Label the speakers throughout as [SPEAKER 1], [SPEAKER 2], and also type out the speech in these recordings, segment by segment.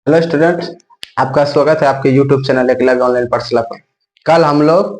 [SPEAKER 1] Hello students, आपका स्वागत है आपके यूट्यूब चैनल एकलव्य ऑनलाइन पाठशाला पर। कल हम लोग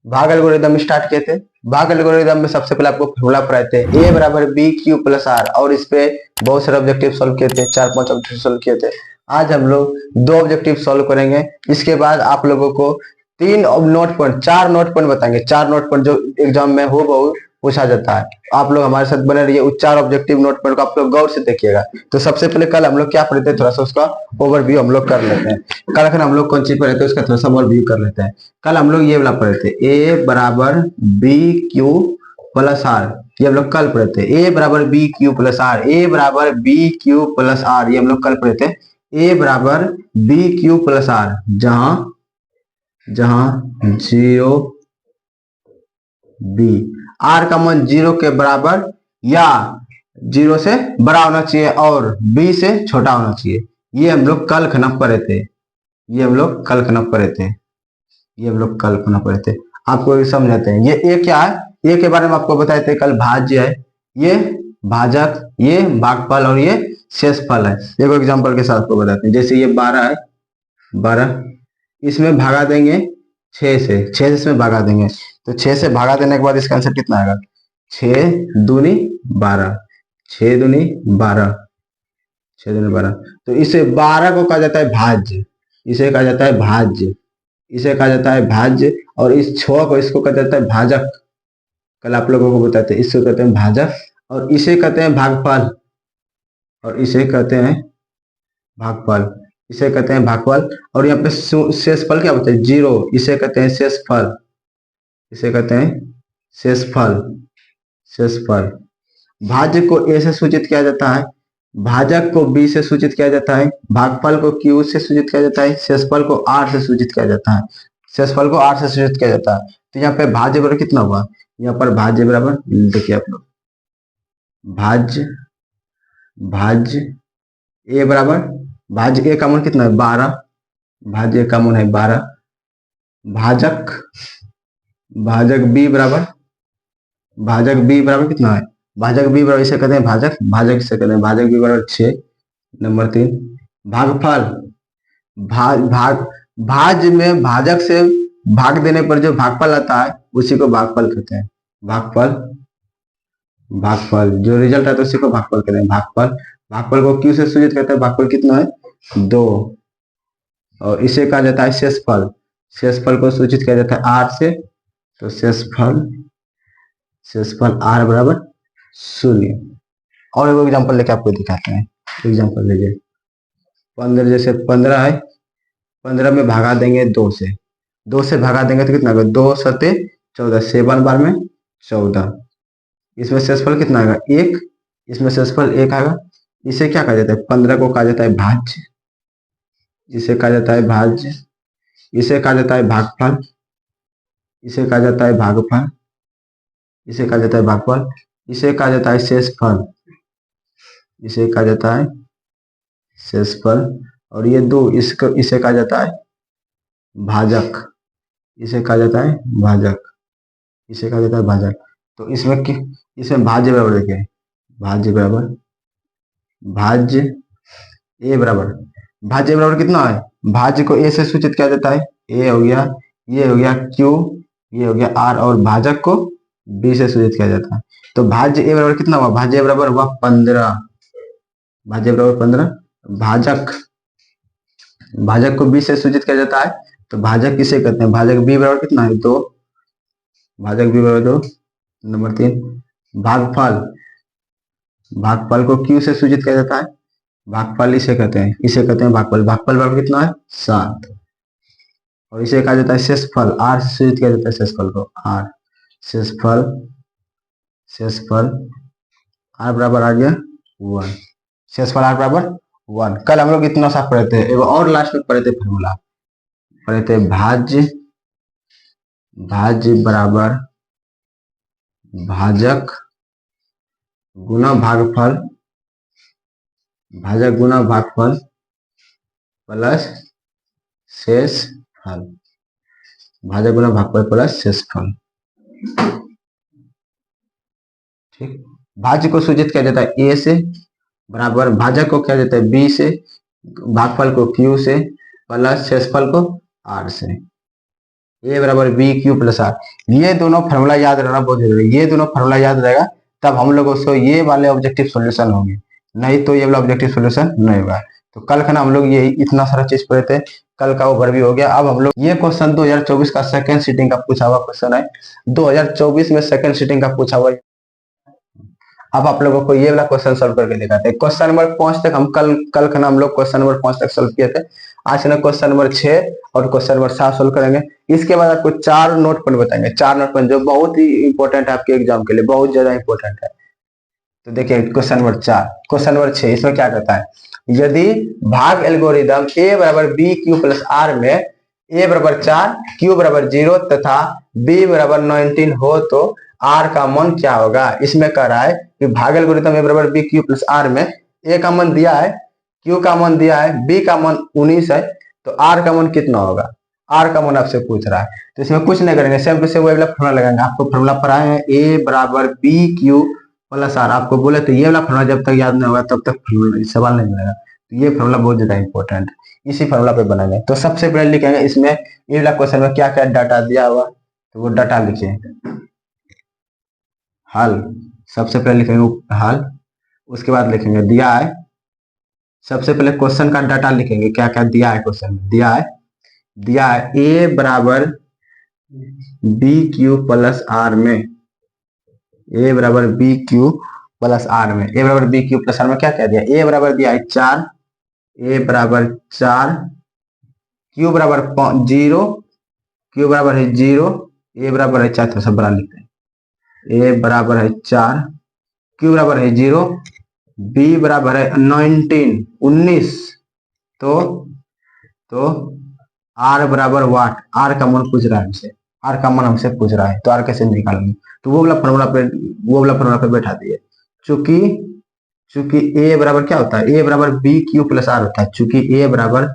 [SPEAKER 1] भाग एल्गोरिदम स्टार्ट किए थे। भाग एल्गोरिदम में सबसे पहले आपको फॉर्मूला पढ़ाए थे ए बराबर बी क्यू प्लस आर, और इस पे बहुत सारे ऑब्जेक्टिव सॉल्व किए थे, 4-5 ऑब्जेक्टिव सॉल्व किए थे। आज हम लोग 2 ऑब्जेक्टिव सॉल्व करेंगे। इसके बाद आप लोगों को 3 नोट पॉइंट 4 नोट पॉइंट बताएंगे। 4 नोट पॉइंट जो एग्जाम में हो बहुत पूछा जाता है। आप लोग हमारे साथ बने रहिए। उस 4 ऑब्जेक्टिव नोट पॉइंट को आप लोग गौर से देखिएगा। तो सबसे पहले कल हम लोग क्या पढ़े थे, थोड़ा सा उसका ओवरव्यू हम लोग कर लेते हैं। कल अगर हम लोग कौन चीज पढ़े थे उसका थोड़ा सा ओवरव्यू कर लेते हैं। कल हम लोग ये वाला पढ़े थे ए बराबर बी क्यू प्लस आर। ये हम लोग कल पढ़े थे ए बराबर बी क्यू प्लस आर। ए बराबर बी क्यू प्लस आर ये हम लोग कल पढ़े थे। ए बराबर बी क्यू प्लस आर, जहां जहां 0 बी, आर का मान 0 के बराबर या 0 से बड़ा होना चाहिए और बी से छोटा होना चाहिए। ये हम लोग कल खनप पढ़े थे। ये हम लोग कल खनप पढ़े थे। ये हम लोग कल खनप पढ़े थे। आपको समझाते हैं। ये ए क्या है, ए के बारे में आपको बताए थे कल। भाज्य है, ये भाजक, ये भागफल और ये शेषफल है। देखो एग्जांपल के साथ आपको बताते हैं। जैसे ये 12 है, 12 इसमें भागा देंगे 6 से, 6 से इसमें भागा देंगे। तो 6 से भागा देने के बाद इसका आंसर कितना आएगा? 6 दूनी 12, 6 दूनी 12, 6 दूनी 12। तो इसे 12 को कहा जाता है भाज्य। इसे कहा जाता है भाज्य। इसे कहा जाता है भाज्य। और इस 6 को इसको कहा जाता है भाजक। कल आप लोगों को बताते हैं, इसको कहते हैं भाजक और इसे कहते हैं भागफल। और इसे कहते हैं भागफल, इसे कहते हैं भागफल। और यहाँ पे शेषफल क्या होता है? 0, इसे कहते हैं शेषफल। इसे कहते हैं शेषफल। शेषफल। भाज्य को ए से सूचित किया जाता है, भाजक को बी से सूचित किया जाता है, भागफल को क्यू से सूचित किया जाता है, शेषफल को आर से सूचित किया जाता है। शेषफल को आर से सूचित किया जाता है। तो यहाँ पे भाज्य बराबर कितना हुआ? यहाँ पर भाज्य बराबर, देखिए आप लोग, भाज्य भाज्य ए बराबर, भाज्य ए का मान कितना है? 12। भाज्य ए का मान है 12। भाजक भाजक बी बराबर, भाजक बी बराबर कितना है? भाजक बी बराबर, इसे कहते हैं भाजक, भाजक इसे कहते हैं भाजक बी बराबर 6। नंबर 3 भागफल। भाग भाज्य में भाजक से भाग देने पर जो भागफल आता है उसी को भागफल कहते हैं। भागफल, भागफल जो रिजल्ट आता है उसी को भागफल कहते हैं। भागफल, भागफल को क्यू से सूचित करते हैं। भागफल कितना है? 2। और इसे कहा जाता है शेषफल। शेषफल को सूचित किया जाता है आर से। तो शेषफल, शेषफल आर बराबर 0। और एक एग्जांपल लेके आपको दिखाते हैं। एग्जांपल लीजिए 15, जैसे 15 है, 15 में भागा देंगे 2 से। 2 से भागा देंगे तो कितना आएगा? 2 सते 14, 7 बार में 14। इसमें शेषफल कितना आएगा? 1। इसमें शेषफल 1 आएगा। इसे क्या कहा जाता है? 15 को कहा जाता है भाज्य। इसे कहा जाता है भाज्य। इसे कहा जाता है भागफल। इसे कहा जाता है भागफल। इसे कहा जाता है भागफल। इसे कहा जाता है शेषफल। इसे कहा जाता है शेषफल। और ये 2 इसको, इसे कहा जाता है भाजक। इसे कहा जाता है भाजक। इसे कहा जाता है भाजक। तो इसमें भाज्य बराबर देखिए, भाज्य बराबर, भाज्य ए बराबर, भाज्य बराबर कितना है? भाज्य को ए से सूचित किया जाता है, ए हो गया, ये हो गया क्यू, ये हो गया आर, और भाजक को बी से सूचित किया जाता है। तो भाज्य ए बराबर कितना हुआ? भाज्य बराबर हुआ 15। भाज्य बराबर 15। भाजक, भाजक को बी से सूचित किया जाता है। तो भाजक किसे कहते हैं? भाजक बी बराबर कितना है? 2। भाजक बी बराबर 2। नंबर 3 भागफल। भागफल को क्यू से सूचित किया जाता है। भागफल इसे कहते हैं, इसे कहते हैं भागफल। भागफल बराबर कितना है? 7। और इसे कहा जाता है शेषफल। आर से सूचित किया जाता है शेषफल को, आर। शेषफल, शेषफल आर बराबर आ गया 1। शेषफल आर बराबर 1। कल हम लोग इतना सा पढ़े थे। और लास्ट में पढ़े थे फॉर्मूला, पढ़े थे भाज्य, भाज्य बराबर भाजक गुना भागफल, भाजक गुना भागफल प्लस शेषफल। भाजक गुना भागफल प्लस शेषफल। ठीक। भाज्य को सूचित किया जाता है ए से, बराबर भाजक को किया जाता है बी से, भागफल को क्यू से प्लस शेषफल को आर से, ए बराबर बी क्यू प्लस आर। ये दोनों फॉर्मूला याद रहना बहुत जरूरी है। ये दोनों फॉर्मूला याद रहेगा तब हम लोग उसको ये वाले ऑब्जेक्टिव सॉल्यूशन होंगे, नहीं तो ये वाला ऑब्जेक्टिव सॉल्यूशन नहीं होगा। तो कल का ना हम लोग ये इतना सारा चीज पढ़े थे, कल का ओवरव्यू हो गया। अब हम लोग ये क्वेश्चन 2024 का सेकंड सीटिंग का पूछा हुआ क्वेश्चन है, 2024 में सेकंड सीटिंग का पूछा हुआ। अब आप लोगों को ये वाला क्वेश्चन सोल्व करके दिखाते हैं। क्वेश्चन नंबर 5 तक हम कल का हम लोग क्वेश्चन नंबर 5 तक सोल्व किए थे। आज ना क्वेश्चन नंबर 6 और क्वेश्चन नंबर 7 सोल्व करेंगे। इसके बाद आपको 4 नोट पॉइंट बताएंगे, 4 नोट पॉइंट जो बहुत ही इंपॉर्टेंट है आपके एग्जाम के लिए, बहुत ज्यादा इंपॉर्टेंट है। तो देखिए क्वेश्चन नंबर 4, क्वेश्चन नंबर 6 इसमें क्या कहता है, यदि भाग एल्गोरिदम ए बराबर बी क्यू प्लस आर में ए बराबर 4, क्यू बराबर 0 तथा बी बराबर 19 हो तो आर का मान क्या होगा। इसमें कह रहा है कि भाग एल्गोरिदम ए बराबर बी क्यू प्लस आर में ए का मान दिया है, क्यू का मान दिया है, बी का मान 19 है, तो आर का मान कितना होगा। आर का मान आपसे पूछ रहा है, तो इसमें कुछ नहीं करेंगे, सेम टू सेम वही वाला फॉर्मूला लगाएंगे। आपको फॉर्मूला पढ़ाए हैं ए बराबर बी क्यू प्लस आर, आपको बोले तो ये वाला फॉर्मूला जब तक याद नहीं होगा तब तक सवाल नहीं मिलेगा। तो ये फॉर्मूला बहुत ज्यादा इंपॉर्टेंट है, इसी फॉर्मूला पे बनाएंगे। तो सबसे पहले लिखेंगे इसमें ये वाला क्वेश्चन में क्या क्या डाटा दिया हुआ, तो वो डाटा लिखिए हल। सबसे पहले लिखेंगे हल, उसके बाद लिखेंगे दिया है। सबसे पहले क्वेश्चन का डाटा लिखेंगे, क्या क्या दिया है क्वेश्चन में। दिया है ए बराबर बी क्यू प्लस आर में, ए बराबर बी क्यू प्लस आर में, ए बराबर बी क्यू प्लस आर में क्या क्या दिया, ए बराबर दिया है 4, ए बराबर 4, क्यू बराबर 0, क्यू बराबर है 0, ए बराबर है 4, तो सब बड़ा लिखते हैं, ए बराबर है 4, क्यू बराबर है 0, बी बराबर है 19, तो आर बराबर वाट, आर का मान पूछ रहा है हमसे, आर का मान हमसे पूछ रहा है, तो आर कैसे निकालेंगे, तो वो वाला फॉर्मूला पे बैठा दिए। चूंकि ए बराबर क्या होता है, ए बराबर बी क्यू प्लस आर होता है, चूंकि ए बराबर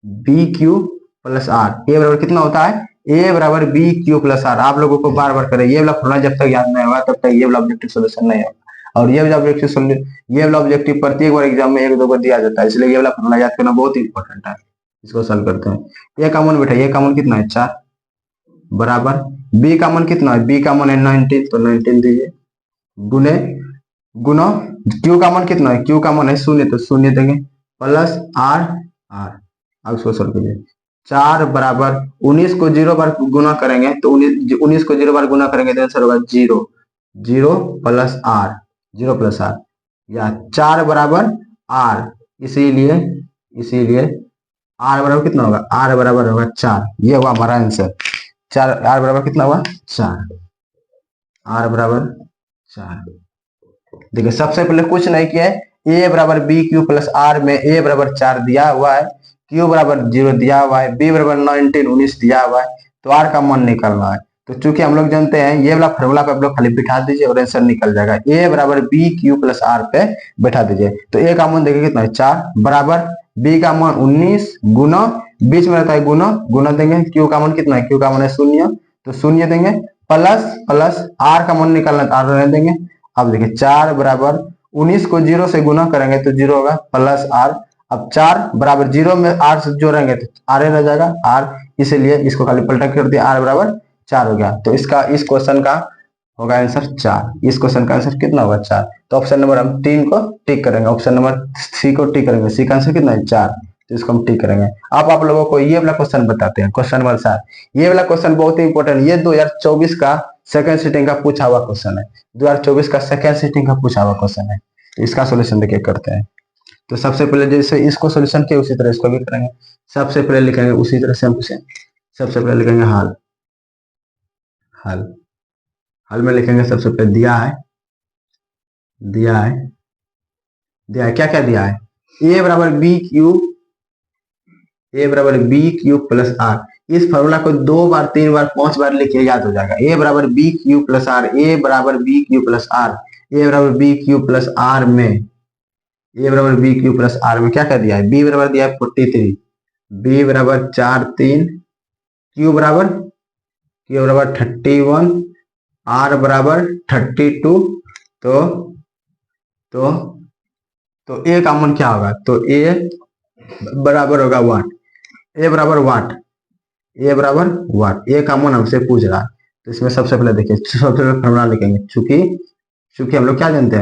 [SPEAKER 1] बी क्यू प्लस आर, ए बराबर कितना होता है, ए बराबर बी क्यू प्लस आर। आप लोगों को बार बार करें, ये वाला फॉर्मूला जब तक याद नहीं होगा तब तक ये वाला ऑब्जेक्टिव सॉल्यूशन नहीं होगा। और ये वाला ऑब्जेक्टिव प्रत्येक बार एग्जाम में 1-2 बार दिया जाता है, इसलिए ये वाला फॉर्मूला याद करना बहुत इंपॉर्टेंट है। इसको सॉल्व करते हैं। ए का मान बेटा, ए का मान कितना है 4, बराबर बी का मान कितना है, बी का मान है 19, तो 19 दीजिए, गुना क्यू का मान कितना है, क्यू का मान है 0, तो 0 देंगे, प्लस आर, अब इसको सॉल्व कीजिए। 4 बराबर 19 को 0 बार गुना करेंगे, तो 19 को 0 बार गुना करेंगे तो आंसर होगा 0 प्लस आर, 0 प्लस आर, या 4 बराबर आर, इसीलिए आर बराबर कितना होगा, आर बराबर होगा 4। ये हुआ हमारा आंसर, 4, आर बराबर कितना हुआ 4, आर बराबर 4। देखिए सबसे पहले कुछ नहीं किया है, ए बराबर बी क्यू प्लस आर में ए बराबर 4 दिया हुआ है, क्यू बराबर 0 दिया हुआ है, बी बराबर 19 दिया हुआ है, तो आर का मान निकालना है। तो चूंकि हम लोग जानते हैं ये वाला फॉर्मूला पे आप लोग खाली बिठा दीजिए और आंसर निकल जाएगा। ए बराबर बी क्यू प्लस आर पे बैठा दीजिए, तो ए का मान देखिए कितना है 4, बराबर बी का मान 19, गुना बीच में रहता है गुना देंगे, क्यू का मान कितना है, क्यू का मान है 0, तो 0 देंगे, प्लस आर का मान निकालना है, आर रहने देंगे। अब देखिए 4 बराबर 19 को 0 से गुना करेंगे तो 0 होगा, प्लस आर, अब 4 बराबर 0 में आर से जोड़ेंगे तो आर रह जाएगा आर, इसीलिए इसको खाली पलटा कर दिया, आर बराबर 4 हो गया। तो इस क्वेश्चन का होगा आंसर 4, इस क्वेश्चन का आंसर कितना होगा 4। तो ऑप्शन नंबर हम 3 को टिक करेंगे, ऑप्शन नंबर सी को टिक करेंगे, सी का आंसर कितना है 4, तो इसको हम टिक करेंगे। अब आप लोगों को ये वाला क्वेश्चन बताते हैं, क्वेश्चन नंबर 7। ये वाला क्वेश्चन बहुत ही इंपॉर्टेंट, ये 2024 का सेकंड सीटिंग का पूछा हुआ क्वेश्चन है, 2024 का सेकंड सीटिंग का पूछा हुआ क्वेश्चन है। तो इसका सोल्यूशन देखिए करते हैं। तो सबसे पहले जैसे इसको सोल्यूशन किया उसी तरह इसको भी करेंगे। सबसे पहले लिखेंगे उसी तरह से, सबसे पहले लिखेंगे हल में लिखेंगे सबसे पहले दिया है क्या क्या दिया है, ए बराबर बी क्यू प्लस आर। इस फॉर्मूला को 2 बार 3 बार 5 बार लिखिए, याद हो जाएगा। ए बराबर बी क्यू प्लस आर, ए बराबर बी क्यू प्लस आर, ए बराबर बी क्यू प्लस आर में, ए बराबर बी क्यू प्लस आर में क्या क्या दिया है, बी बराबर दिया है 43, बी बराबर 4 3, क्यू बराबर 31, आर बराबर 32, तो ए का मान क्या होगा, तो ए बराबर होगा वाट, ए बराबर वाट, ए बराबर वाट, ए कॉमन हमसे पूछ रहा है। तो इसमें सबसे पहले देखिए, सबसे पहले फॉर्मूला लिखेंगे, चूंकि चूंकि हम लोग क्या जानते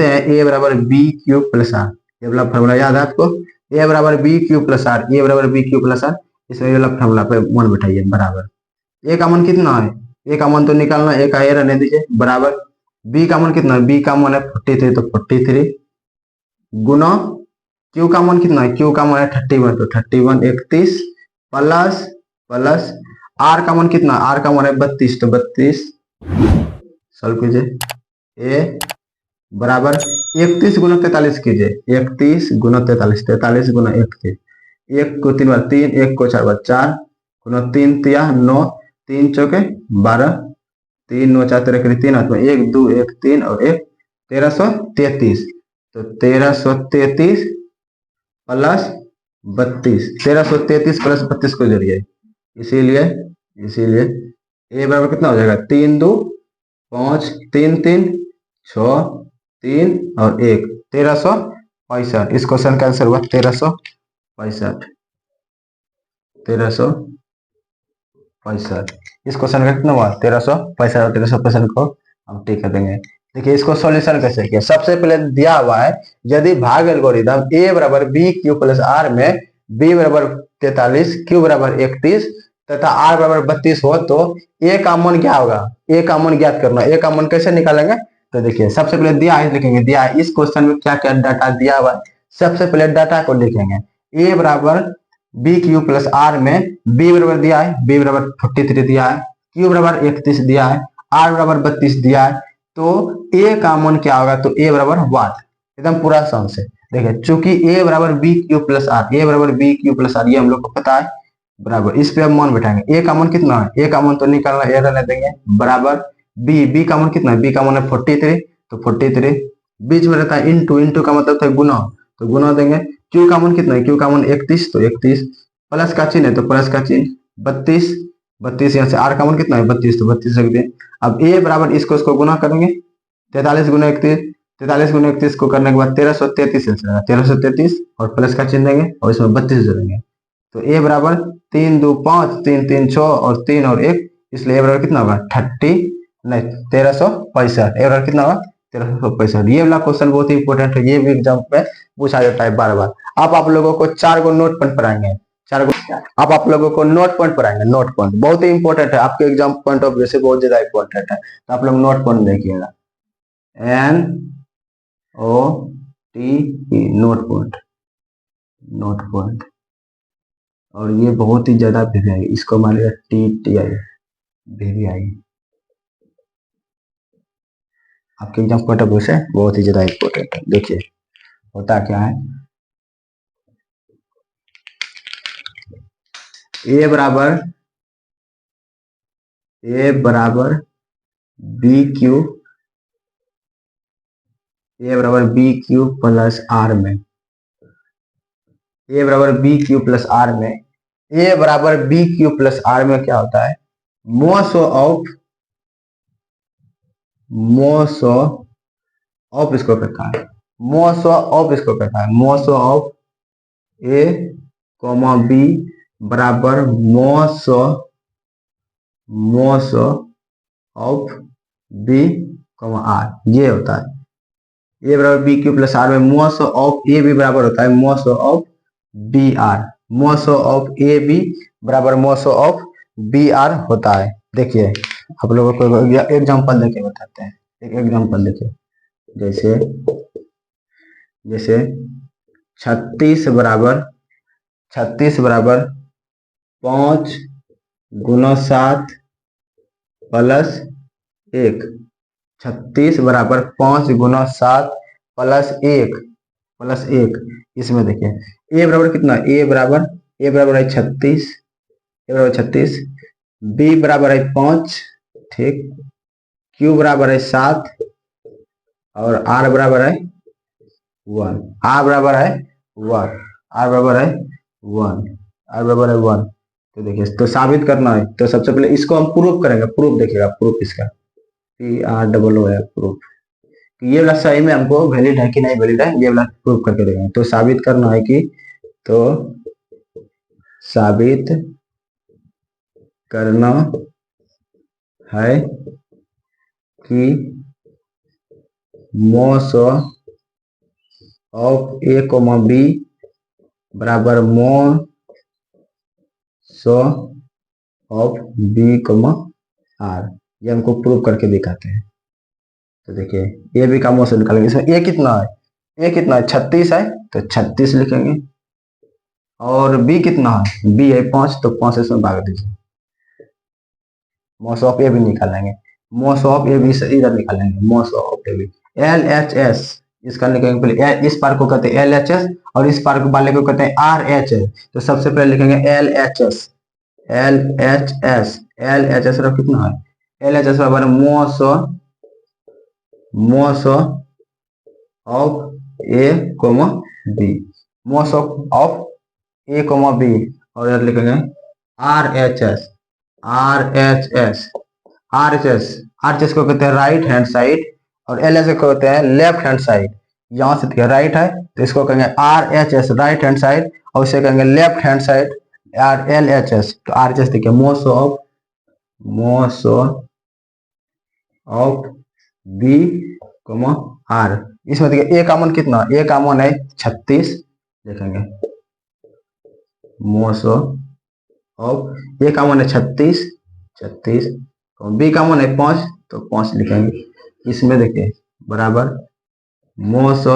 [SPEAKER 1] हैं ए बराबर बी क्यू प्लस आर, ये वाला फॉर्मूला याद है आपको, ए बराबर बी क्यू प्लस आर, ए बराबर बी क्यू प्लस आर, इसमें ये वाला फॉर्मूला पे मन बैठाइए बराबर। ए का मान कितना है, ए का मान तो निकालना, ए का ए रहने दीजिए, बराबर बी का मान कितना है, बी का मान है 43, तो 43 गुना क्यू का मान कितना है, क्यू का मान है 31, तो 31 31 प्लस प्लस आर का मान कितना, आर का मान है 32, तो 32 सॉल्व कीजिए, ए बराबर 31 गुना 43 कीजिए, 31 गुना 43, 43 गुना 31, एक को 3 बार 3, एक को 4 बार 4 गुना 3 तिया 9, 3 चौके 12, 3 9 4 13 3 हाथ में 1 2 1 3 और 1 1333, तो 1333 प्लस 32, 1333 प्लस 32 को जोड़िए, इसीलिए इसीलिए ए बराबर कितना हो जाएगा, 3 2 5 3 3 6 3 और 1 1365, इस क्वेश्चन का आंसर हुआ 1365, 1365, इस क्वेश्चन का कितना हुआ 1365, और 1365 को हम टिक कर देंगे। देखिए इसको सॉल्यूशन कैसे किया, सबसे पहले दिया हुआ है यदि भाग एल्गोरिथम ए बराबर बी क्यू प्लस आर में बी बराबर 43 क्यू बराबर 31 तथा आर बराबर 32 हो तो ए का मान क्या होगा, ए का मान ज्ञात करना, ए का मान कैसे निकालेंगे, तो देखिए सबसे पहले दिया है, लिखेंगे दिया है, इस क्वेश्चन में क्या क्या डाटा दिया हुआ है, सबसे पहले डाटा को लिखेंगे, ए बराबर बी क्यू प्लस आर में बी बराबर दिया है, बी बराबर 43 दिया है, क्यू बराबर 31 दिया है, आर बराबर 32 दिया है, तो ए का मान क्या होगा, तो ए बराबर वाट, एकदम पूरा आसान से देखिए, चूंकि ए बराबर बी क्यू प्लस आर, ए बराबर बी क्यू प्लस आर ये हम लोग को पता है, बराबर इस पे हम मान बैठाएंगे, ए का मान कितना है, ए का मान तो निकालना, ए रहने देंगे, बराबर बी का मान कितना है, बी का मान है 43, तो 43 बीच में रहता है इंटू, इंटू का मतलब था गुना, तो गुना देंगे, क्यू का मान कितना है, क्यू का मान 31, तो 31 प्लस का चिन्ह है तो प्लस का चिन्ह 32, 32 यहाँ से आर का मान कितना है 32, तो 32 रख दें। अब ए बराबर इसको गुना करेंगे, 43 गुना 31, 43 गुना 31 को करने के बाद 1333, 1333 और प्लस का चिन्ह देंगे और इसमें 32 जोड़ेंगे, तो ए बराबर 3 2 5 3 3 6 और 3 और 1, इसलिए ए बराबर कितना होगा 30 नहीं 1365, ए बराबर कितना होगा 1365। ये वाला क्वेश्चन बहुत ही इंपॉर्टेंट है, ये भी एग्जाम में पूछा जाता है बार बार। अब आप लोगों को 4 गो नोट पॉइंट पढ़ाएंगे, 4 गो अब आप लोगों को नोट पॉइंट पढ़ाएंगे, नोट पॉइंट बहुत ही इंपॉर्टेंट है, आपके एग्जाम पॉइंट ऑफ व्यू से बहुत ज्यादा इंपॉर्टेंट है, तो आप लोग नोट पॉइंट देखिएगा, N O T P note point, note point, और ये बहुत ही ज्यादा वीवीआई, इसको मान लिया टी टी आई वीवीआई, आपके एग्जाम पॉइंट ऑफ व्यू से बहुत ही ज्यादा इंपॉर्टेंट है। देखिए होता क्या है, ए बराबर बी क्यू, ए बराबर बी क्यू प्लस आर में, ए बराबर बी क्यू प्लस आर में, ए बराबर बी क्यू प्लस आर में क्या होता है, मोसो ऑफ इसको कहता है, मोसो ऑफ इसको कहता है, मोसो ऑफ ए कॉमा बी बराबर मोसो ऑफ बी कॉमा आर, ये होता है, ए बराबर बी क्यू प्लस आर में मोसो ऑफ ए बी बराबर होता है मोसो ऑफ बी आर, मोसो ऑफ ए बी बराबर मोसो ऑफ बी आर होता है। देखिए आप लोगों को एग्जांपल देके बताते हैं, एक एग्जांपल देखिए, जैसे जैसे 36 बराबर 5 गुना 7 प्लस 1, 36 बराबर 5 गुना 7 प्लस 1, इसमें देखिए ए बराबर कितना, ए बराबर है 36, ए बराबर 36, बी बराबर है 5, ठीक, क्यू बराबर है 7 और आर बराबर है 1, आर बराबर है 1, आर बराबर है 1, आर बराबर है 1, तो देखिए तो साबित करना है, तो सबसे पहले इसको हम प्रूफ करेंगे, प्रूफ देखिएगा, प्रूफ इसका पी आर डबल ओ है प्रूफ, ये वाला सही में हमको वैलिड है कि नहीं वैलिड है, ये वाला प्रूफ करके देखेंगे, तो साबित करना है कि तो साबित करना है कि मोस ऑफ ए कोमा बी बराबर मोस ऑफ बी कोमा आर। ये हमको प्रूव करके दिखाते हैं। तो देखिए ए बी का मोस निकालेंगे। इसमें ए कितना है, ए कितना है 36 है, तो 36 लिखेंगे। और बी कितना है, बी है 5, तो 5 इसमें भाग दीजिए। मोस ऑफ ए बी निकालेंगे, मोस ऑफ ए बी से इधर निकालेंगे मोस of A B. L H S इसका लिखेंगे पहले, इस पार को कहते हैं एल एच एस और इस पार वाले को कहते हैं आर एच एस। तो सबसे पहले लिखेंगे L H S, L H S, L H S कितना है, एल एच एस बराबर मोस ऑफ ए कोमा बी, मोस ऑफ ए कोमा बी। और इधर लिखेंगे R H S, R H S, R H S, R H S को कहते हैं राइट हैंड साइड और एल एच को कहते हैं लेफ्ट हैंड साइड। यहाँ से देखिए राइट है तो इसको कहेंगे R H S right hand side और इसे कहेंगे left hand side R L H S. तो आर एच एस देखिए मोस ऑफ बी कोमा आर। इसमें देखिए ए का मान कितना, ए का मान है 36 लिखेंगे, मोस ऑफ ए का मान है 36, 36 बी का मान है 5, तो 5 लिखेंगे। इसमें देखिए बराबर मोस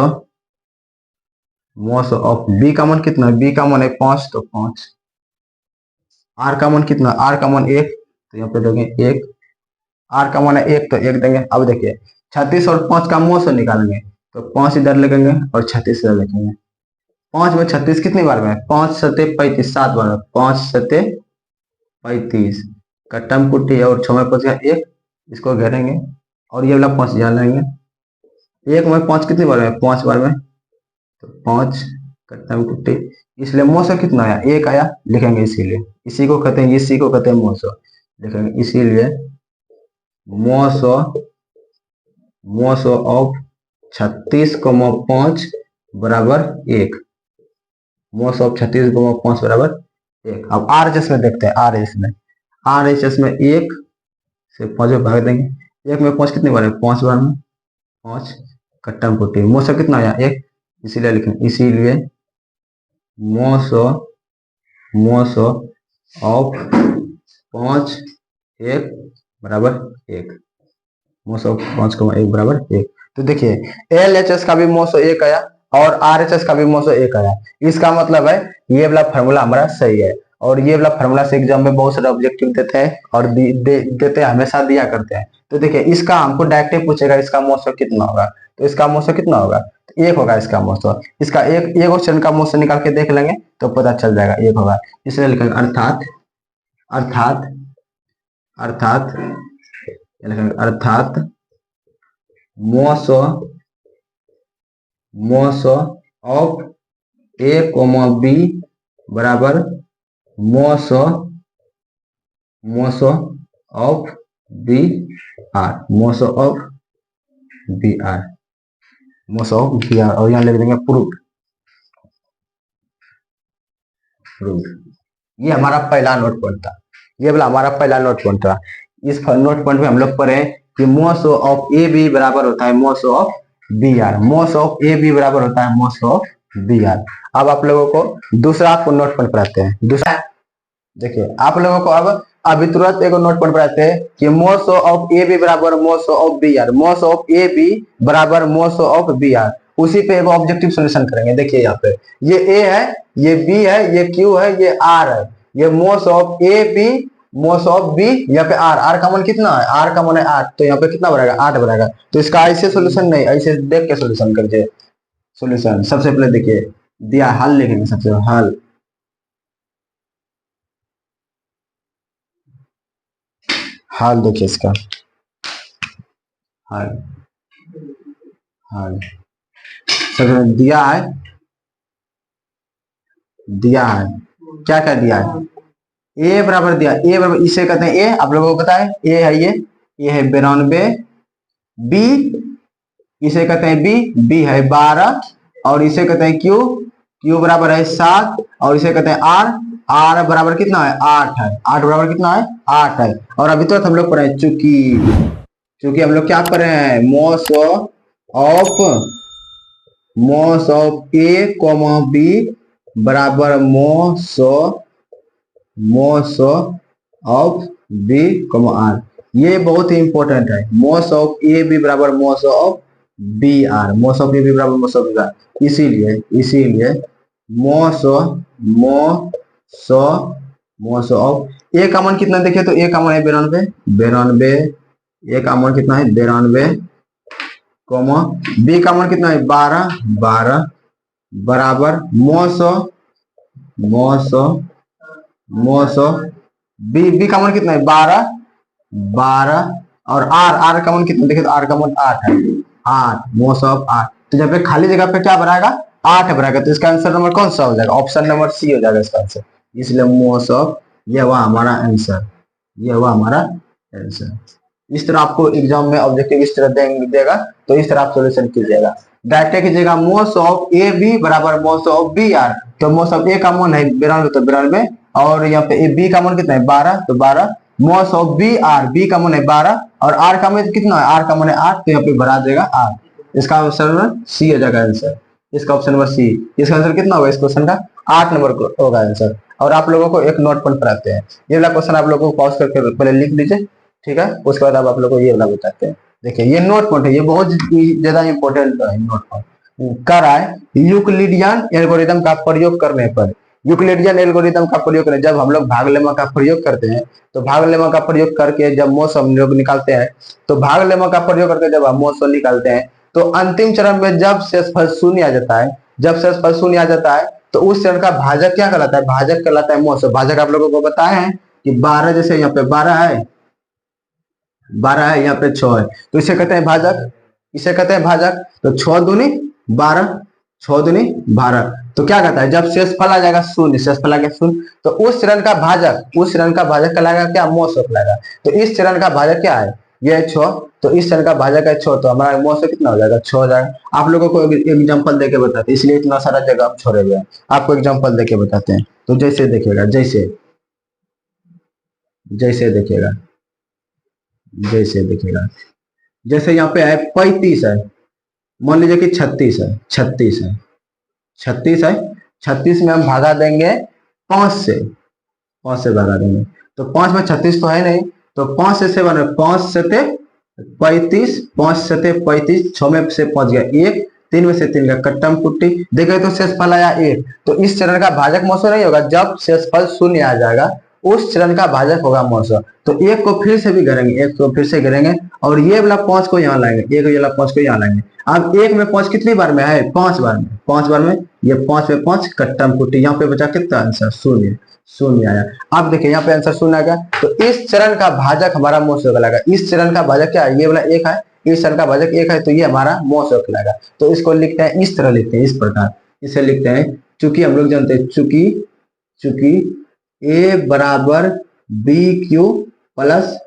[SPEAKER 1] ऑफ बी का मान कितना है, बी का मान है 5, तो 5। आर का मान कितना, आर का मान 1, तो यहाँ पे देंगे 1, आर का मान है 1, तो 1 देंगे। अब देखिए 36 और 5 का मोस निकालेंगे, तो 5 इधर लगेंगे और 36 इधर लिखेंगे। 5 में 36 कितनी बार में, 5 सते 35, 7 बार में, 5 सते 35 कट्टम कुट्टी और 6 में 5 गया 1, इसको घेरेंगे और ये वाला 5 जान लेंगे। 1 में 5 कितनी बार में, 5 बार में, तो 5 कट्टम कुट्टी, इसलिए मोसो कितना आया, 1 आया लिखेंगे। इसीलिए इसी को कहते हैं, इसी को कहते हैं मोसो लिखेंगे। इसीलिए मोसो ऑफ 36,5 बराबर 1, मोस ऑफ 36,5 बराबर 1। अब आर एच एस में देखते हैं, आर एच एस में 1 से 5 में भाग देंगे। 1 में 5 कितनी बार है, 5 बार में, 5 कट्टम पुट्टी, मोसो कितना आया 1, इसीलिए लिखें। इसीलिए मोसो ऑफ 5 1 बराबर 1, मोस ऑफ 5,1 बराबर 1। तो देखिए एल एच एस का भी मोसो 1 आया और आर एच एस का भी मोसो 1 आया। इसका मतलब है ये वाला फॉर्मूला हमारा सही है। और ये वाला फॉर्मूला से एग्जाम में बहुत सारे ऑब्जेक्टिव देते हैं और देते हैं, हमेशा दिया करते हैं। तो देखिए इसका हमको डायरेक्ट पूछेगा इसका मोसो कितना होगा, तो इसका मोसो कितना होगा, तो 1 होगा इसका मोसो। इसका एक क्वेश्चन का मोसो निकाल के देख लेंगे तो पता चल जाएगा 1 होगा। इसलिए लिखेंगे अर्थात मोसो ऑफ ए कोमा बी बराबर मोसो ऑफ बी आर, मोसो ऑफ बी आर, मोसो ऑफ बी आर। और यहाँ लिख देंगे प्रूफ। ये हमारा पहला नोट पॉइंट था, ये वाला हमारा पहला नोट पॉइंट था। इस नोट पॉइंट में हम लोग पढ़े कि मोसो ऑफ ए बी बराबर होता है मोसो ऑफ बी आर, मोसो ऑफ ए बी बराबर होता है मोसो ऑफ बी आर। अब आप लोगों को दूसरा आपको नोट पॉइंट पढ़ाते हैं। दूसरा देखिए आप लोगों को अब अभी तुरंत एक नोट पॉइंट पढ़ाते हैं कि मोसो ऑफ ए बी बराबर मोसो ऑफ बी आर, मोसो ऑफ ए बी बराबर मोसो ऑफ बी आर। उसी पे एक ऑब्जेक्टिव सॉल्यूशन करेंगे। देखिए यहाँ पे ये ए है, ये बी है, ये क्यू है, ये आर है, ये मोस ऑफ ए बी, मोस ऑफ बी, यहाँ पे आर, आर का मान कितना है, आर का मान है 8, तो यहाँ पे कितना बनेगा 8 बनेगा। तो इसका ऐसे सॉल्यूशन नहीं, ऐसे देख के सॉल्यूशन करिए। सॉल्यूशन सबसे पहले देखिए दिया हल लिखेंगे, सबसे हल हल देखिए इसका हल हल सबसे दिया है क्या क्या दिया है, ए बराबर दिया, ए बराबर इसे कहते हैं ए, आप लोगों को पता है ए है ये है 92, बी इसे कहते हैं बी, बी है 12 और इसे कहते हैं क्यू, क्यू बराबर है 7 और इसे कहते हैं आर। आर बराबर कितना है 8 है। 8 बराबर कितना है 8 है। और अभी तो हम लोग पढ़े हैं चूंकि, चूंकि हम लोग क्या कर रहे हैं मोस ऑफ ए कॉमा बी बराबर मोस ऑफ बी कॉमा आर। ये बहुत ही इंपॉर्टेंट है। मोस ऑफ ए बी बराबर मोस ऑफ बी आर। मोस ऑफ ए बी बराबर मोस ऑफ बी आर। इसीलिए मोस मोस मोस ऑफ ए का मान कितना देखिए तो ए का मान है 92। 92 ए का मान कितना है 92 कॉमा बी का मान कितना है 12। 12 बराबर मोसो बी का मान कितना है 12। 12 और आर का मान कितना देखिए तो आर का मान 8 है। 8 मोस ऑफ 8। तो जब पे खाली जगह पे क्या बनाएगा 8 बनाएगा तो इसका आंसर नंबर कौन सा हो जाएगा ऑप्शन नंबर सी हो जाएगा इसका आंसर। इसलिए मोस ऑफ ये हुआ हमारा आंसर। ये हुआ हमारा आंसर। इस तरह आपको एग्जाम में ऑब्जेक्टिव इस तरह देगा तो इस तरह आप सोल्यूशन कीजिएगा। डायरेक्ट कीजिएगा मोस ऑफ ए बी बराबर मोस ऑफ बी आर। तो मोस ऑफ ए का मान है 92 तो 92 और यहाँ पे बी का मान कितना है 12 तो 12 मोस ऑफ बी आर। बी का मान है 12 और आर का मान कितना है आर का मान है 8 तो यहाँ पे बढ़ा देगा आर। इसका ऑप्शन नंबर सी हो जाएगा आंसर। इसका ऑप्शन नंबर सी। इसका आंसर कितना होगा इस क्वेश्चन का 8 नंबर होगा आंसर। और आप लोगों को एक नोट पॉइंट पढ़ाते हैं। ये वाला क्वेश्चन आप लोगों को पॉज करके पहले लिख लीजिए, ठीक है। उसके बाद आप लोगों को ये वाला बताते हैं। देखिए ये नोट पॉइंट है, ये बहुत ज्यादा इंपॉर्टेंट है। नोट पॉइंट कर रहा है यूक्लिडियन एल्गोरिथम का प्रयोग करने पर। यूक्लिडियन एल्गोरिथम का प्रयोग करें जब हम लोग भाग लेमा का प्रयोग करते हैं तो भाग लेमा का प्रयोग करके जब मोस हम लोग निकालते हैं तो भाग लेमा का प्रयोग करके जब हम मोस निकालते हैं तो अंतिम चरण में जब शेषफल शून्य आ जाता है, जब शेषफल शून्य आ जाता है तो उस चरण का भाजक क्या कहलाता है भाजक कहलाता है मोस। भाजक आप लोगों को बताए हैं कि 12 जैसे यहाँ पे 12 है 12 है यहाँ पे 6 है तो इसे कहते हैं भाजक। इसे कहते हैं भाजक। तो 6 दूनी 12 6 दूनी 12 तो क्या कहता है जब शेषफल आ जाएगा शून्य, शेषफल आ गया शून्य तो उस चरण का भाजक कहलाएगा क्या मोस कहलाएगा। तो इस चरण का भाजक क्या है ये है 6 तो इस चरण का भाजक है 6 तो हमारा मोस कितना हो जाएगा 6 हो जाएगा। आप लोगों को एग्जाम्पल देके बताते हैं इसलिए इतना सारा जगह आप छोड़े हुए हैं। आपको एग्जाम्पल देके बताते हैं तो जैसे देखिएगा जैसे देखिएगा जैसे यहाँ पे है 35 है, मान लीजिए कि 36 है 36 में हम भागा देंगे 5 से, 5 से भागा देंगे तो 5 में 36 तो है नहीं तो 5 से 7 5 से 35 5 से 35 6 में से 5 गया 1 3 में से 3 का कट्टम पुट्टी देखे तो शेषफल आया 1 तो इस चरण का भाजक मोसो नहीं होगा। जब शेषफल शून्य आ जाएगा उस चरण का भाजक होगा मोसो। तो 1 को फिर से भी करेंगे 1 को फिर से करेंगे और ये वाला 5 को यहाँ लाएंगे 1 वाला 5 को यहाँ लाएंगे। अब 1 में 5 कितनी बार में है 5 बार में, 5 बार में ये 5 में 5 कट्टम पुट्टी यहाँ पे बचा कितना आंसर शून्य आया। अब देखिए यहाँ पे आंसर शून्य आ गया तो इस चरण का भाजक हमारा मोस कहलाएगा। इस चरण का भाजक क्या है ये वाला 1 है, इस चरण का भाजक 1 है तो ये हमारा मोस कहलाएगा। तो इसको लिखते हैं इस तरह लिखते हैं इस प्रकार इसे लिखते हैं चूंकि हम लोग जानते हैं चूंकि ए बराबर बी क्यू प्लस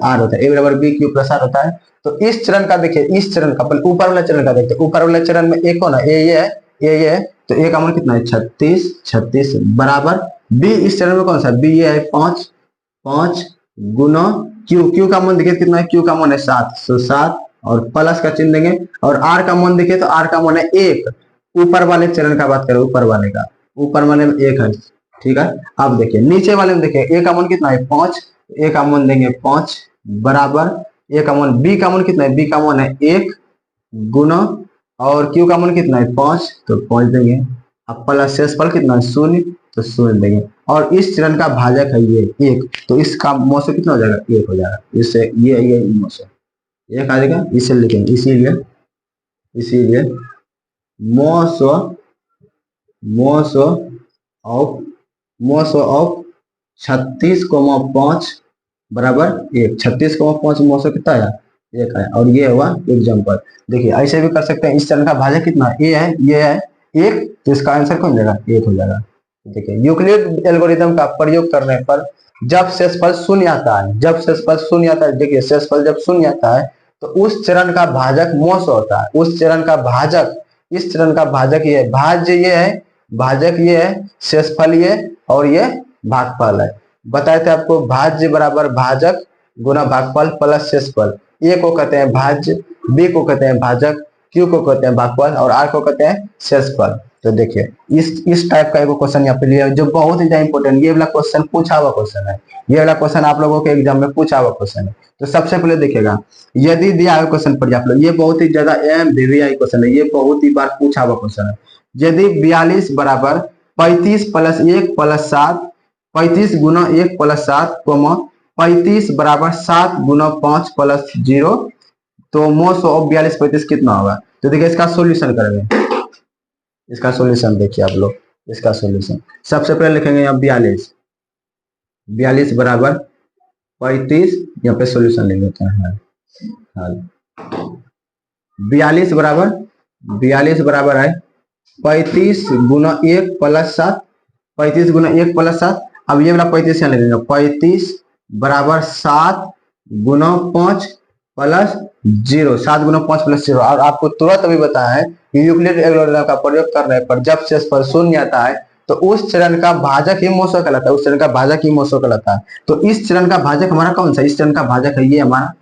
[SPEAKER 1] आर होता है। ए बराबर बी क्यू प्लस आर होता है। तो इस चरण का देखिए इस चरण का ऊपर वाला चरण का देखते हैं। ऊपर वाले चरण में एक होना ये है तो ए का मान कितना है 36 बराबर बी इस चरण में कौन सा बी ये है 5 गुना क्यू का मान देखिए कितना है क्यू का मान है 7 तो 7 और प्लस का चिन्ह देंगे और आर का मान देखिए तो आर का मान है 1। ऊपर वाले चरण का बात करें ऊपर वाले में 1 है, ठीक है। अब देखिए नीचे वाले में देखिए ए का मान कितना है 5 ए का मान देंगे 5 बराबर ए का मान बी का मान कितना है बी का मान है 1 गुना और क्यू का मान कितना है 5 तो 5 देंगे। अब प्लस शेषफल कितना है 0 तो 0 देंगे और इस चरण का भाजक है ये 1 तो इसका मोस कितना हो जाएगा 1 हो जाएगा। इससे ये मोस 1 आ जाएगा इसे लिखेंगे इसीलिए मोस ऑफ 36,5 बराबर 1। 36,5 मोस कितना आया 1 आया और ये हुआ एग्जाम्पल। देखिए ऐसे भी कर सकते हैं। इस चरण का भाजक कितना ये है 1 तो इसका आंसर कौन जाएगा 1 हो जाएगा। देखिए यूक्लिड एल्गोरिथम का प्रयोग करने पर जब शेषफल शून्य आता है देखिए शेषफल जब शून्य आता है तो उस चरण का भाजक मोस होता है। उस चरण का भाजक इस चरण का भाजक ये भाज्य ये है भाजक ये है, शेषफल ये, और ये भागफल है। बताए थे आपको भाज्य बराबर भाजक गुना भागफल प्लस शेषफल। ए को कहते हैं भाज्य, बी को कहते हैं भाजक, क्यू को कहते हैं भागफल और आर को कहते हैं शेषफल। तो देखिए इस टाइप का एक क्वेश्चन यहाँ पे लिया जो बहुत ही इंपॉर्टेंट, ये वाला क्वेश्चन पूछा हुआ क्वेश्चन है, ये वाला क्वेश्चन आप लोगों के एग्जाम में पूछा हुआ क्वेश्चन है। तो सबसे पहले देखिएगा, यदि दिया हुआ क्वेश्चन पढ़िए आप लोग, ये बहुत ही ज्यादा MVVI क्वेश्चन है, ये बहुत ही बार पूछा हुआ क्वेश्चन है। यदि 42 बराबर 35 प्लस 1 प्लस 7, 35 गुना 1 प्लस 7, 35 बराबर 7 गुना 5 प्लस 0, तो मोस ऑफ 42 35 कितना होगा? तो देखिए इसका सोल्यूशन करेंगे। इसका सोल्यूशन देखिए आप लोग, इसका सोल्यूशन सबसे पहले लिखेंगे यहाँ 42, 42 बराबर 35, यहाँ पे सोल्यूशन लिख देते हैं। 42 बराबर है 35 गुना 1 प्लस 7, 35 गुना 1 प्लस 7। अब ये वाला 35 यहाँ लिखेंगे, 35 बराबर 7 गुना 5 प्लस 0, 7 गुना 5 प्लस 0। और आपको तुरंत अभी बताया है कि यूक्लिड एल्गोरिथम का प्रयोग करने पर जब शेषफल शून्य आता है तो उस चरण का भाजक ही मोसो कहलाता है, उस चरण का भाजक ही मोसो कहलाता है। तो इस चरण का भाजक हमारा कौन सा? इस चरण का भाजक है ये हमारा,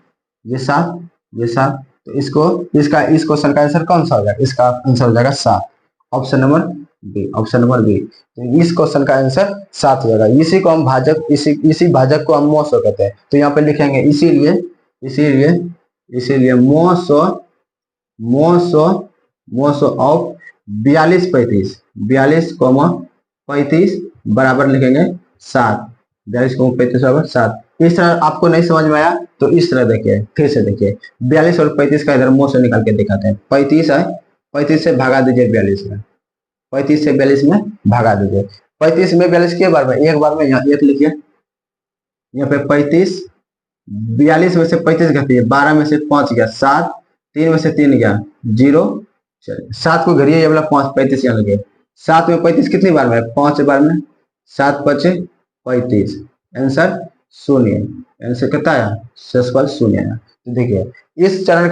[SPEAKER 1] ये 7, ये 7। तो इस क्वेश्चन का आंसर कौन सा हो जाएगा? इसका आंसर हो जाएगा 7, option number B, option number B. तो इस क्वेश्चन का आंसर 7 हो जाएगा। इसी को हम भाजक, इसी भाजक को हम मोसो कहते हैं। तो यहाँ पे लिखेंगे इसीलिए मोसो ऑफ 42 35, 42 बराबर लिखेंगे 7, 42 बराबर 7। इस तरह आपको नहीं समझ में आया तो इस तरह देखिए, फिर से देखिए, 42 और 35 का इधर मोसो निकाल के दिखाते हैं। 35 है, 35 से भगा दीजिए 42 में, 35 से 42 में भगा दीजिए। 35 में 42 के बार में, एक बार में यहाँ 1 लिखिए, यहाँ पे 35, 42 में से 35 घटिए, 12 में से 5 गया 7, 3 में से 3 गया 0, 7 को घड़िए, ये वाला 5, 35 यहाँ लगे। 7 में 35 कितनी बार में? 5 बार में, 7 5 35, आंसर 0। आंसर कितना आया? शेषफल 0 आया। तो देखिए इस चरण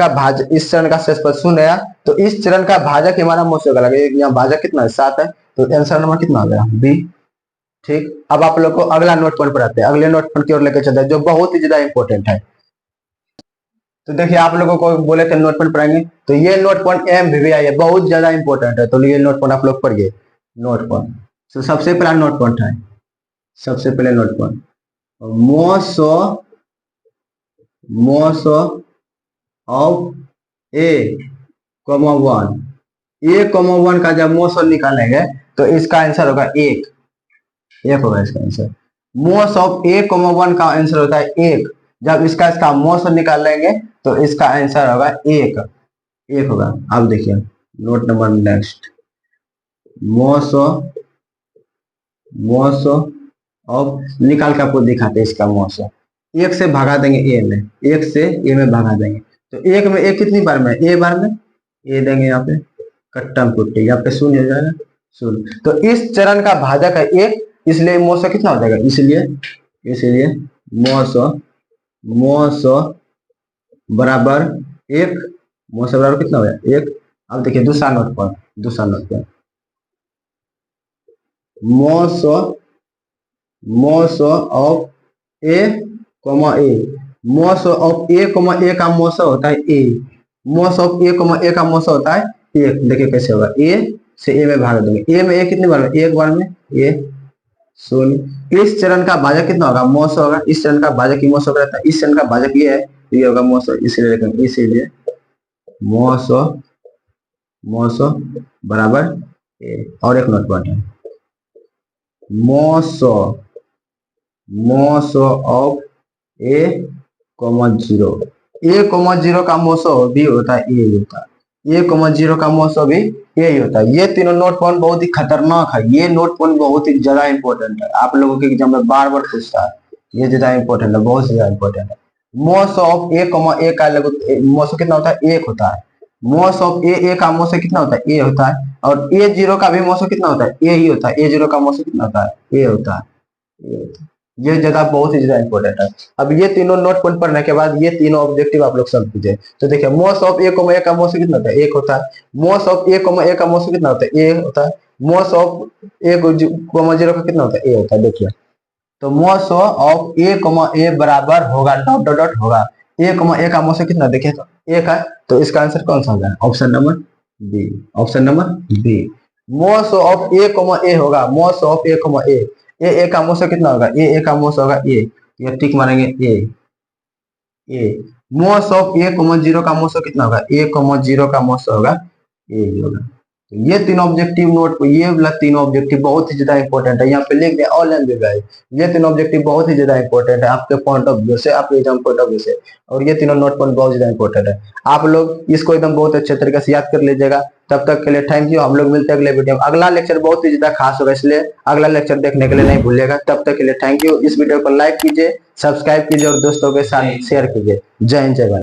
[SPEAKER 1] का शेषफल 0 आया, तो इस चरण का भाजक हमारा मोसो का लगे, यहाँ भाजक कितना है? 7 है। तो आंसर नंबर कितना आ गया? बी। ठीक, अब आप लोग को अगला नोट पॉइंट पर आते हैं, अगले नोट पॉइंट की ओर लेकर चलते हैं जो बहुत ही ज्यादा इंपॉर्टेंट है। तो देखिए आप लोगों को बोले थे नोट पॉइंट पढ़ाएंगे, तो ये नोट पॉइंट MVVI है, बहुत ज्यादा इंपॉर्टेंट है। तो ये नोट पॉइंट आप लोग पढ़िए, नोट पॉइंट। तो सबसे पहला नोट पॉइंट है, सबसे पहले note point, moso of A, 1, A, 1 का जब मोसो निकालेंगे तो इसका आंसर होगा 1 होगा इसका आंसर। मोस ऑफ A, 1 का आंसर होता है 1। जब इसका मोस निकाल लेंगे तो इसका आंसर होगा 1 होगा। अब देखिए नोट नंबर नेक्स्ट, मोस ऑफ निकाल के आपको दिखाते हैं इसका मोस। 1 से भगा देंगे A में, 1 से A में भगा देंगे, तो 1 में A कितनी बार में? A बार में, A देंगे यहाँ पे कट्टम पुट्टी, यहाँ पे 0 हो जाएगा 0। तो इस चरण का भाजक है 1, इसलिए मोसो कितना हो जाएगा? इसलिए मोसो बराबर 1, मोसो बराबर कितना हो जाएगा? 1। अब देखिए दूसरा note point, moso of A, moso of A, का मोसो होता है A, मोसो ऑफ A, का मोसो होता है 1। देखिए कैसे होगा, A से A में भाग देंगे, A में A कितनी बार में? 1 बार में, A 0। इस चरण का भाजक कितना होगा? मोसो होगा। इस चरण का भाजक ही मोसो रहता है, इस चरण का भाजक ये है, ये होगा मोसो, इसीलिए मोसो बराबर A। और एक नोट पॉइंट है, मोसो ऑफ A, 0, A, 0 का मोसो भी होता है A होता है, A, 0 का मोसो भी यही होता है। ये तीनों नोट पॉइंट बहुत ही खतरनाक है, ये नोट पॉइंट बहुत ही ज्यादा इंपॉर्टेंट है, आप लोगों के एग्जाम में बार पूछता है, ये ज्यादा इंपॉर्टेंट है, बहुत ज्यादा इंपॉर्टेंट है। मोस ऑफ A, A का मोसो कितना होता है? 1 होता है। मोस ऑफ A का मोसो कितना होता है? A होता है। और A0 का भी मोसो कितना होता है? A ही होता है। A0 का मोसो कितना होता है? A होता है। ये ज्यादा बहुत ही ज्यादा इंपॉर्टेंट है। अब ये तीनों नोट पॉइंट पढ़ने के बाद ये तीनों ऑब्जेक्टिव आप लोग समझ लीजिए। तो देखिए मोस ऑफ A, A का मोसो कितना होता है? 1 होता है। मोस ऑफ A, A का मोसो कितना होता है? A होता है। मोस ऑफ ए कॉमा जीरो का कितना होता है, ए होता है। देखिए तो मोस ऑफ ए कॉमा ए बराबर होगा डॉट डॉट डॉट होगा ए कॉमा ए का मोस कितना, देखिए तो एक है, तो इसका आंसर कौन सा होगा, option number B, option number B. मोस ऑफ ए कॉमा ए होगा, मोस ऑफ ए कॉमा ए का मोस कितना होगा, ए का मोस होगा ए, ये टिक मारेंगे ए। मोस ऑफ ए कॉमा जीरो का मोस कितना होगा, ए कॉमा जीरो का मोस होगा ए होगा। तो ये तीनों ऑब्जेक्टिव नोट, ये वाला तीनों ऑब्जेक्टिव बहुत ही ज्यादा इंपॉर्टेंट है, यहाँ पे लिख दें ऑल एंड गाइस। ये तीनों ऑब्जेक्टिव बहुत ही ज्यादा इंपॉर्टेंट है आपके पॉइंट ऑफ व्यू से, आपके एग्जाम पॉइंट ऑफ व्यू से, और ये तीनों नोट पॉइंट बहुत ज्यादा इंपॉर्टेंट है। आप लोग इसको एकदम बहुत अच्छे तरीके से याद कर लीजिएगा। तब तक के लिए थैंक यू, हम लोग मिलते हैं अगले वीडियो में। अगला लेक्चर बहुत ही ज्यादा खास होगा, इसलिए अगला लेक्चर देखने के लिए नहीं भूलिएगा। तब तक के लिए थैंक यू। इस वीडियो को लाइक कीजिए, सब्सक्राइब कीजिए और दोस्तों के साथ शेयर कीजिए। जय हिंद, जय भारत।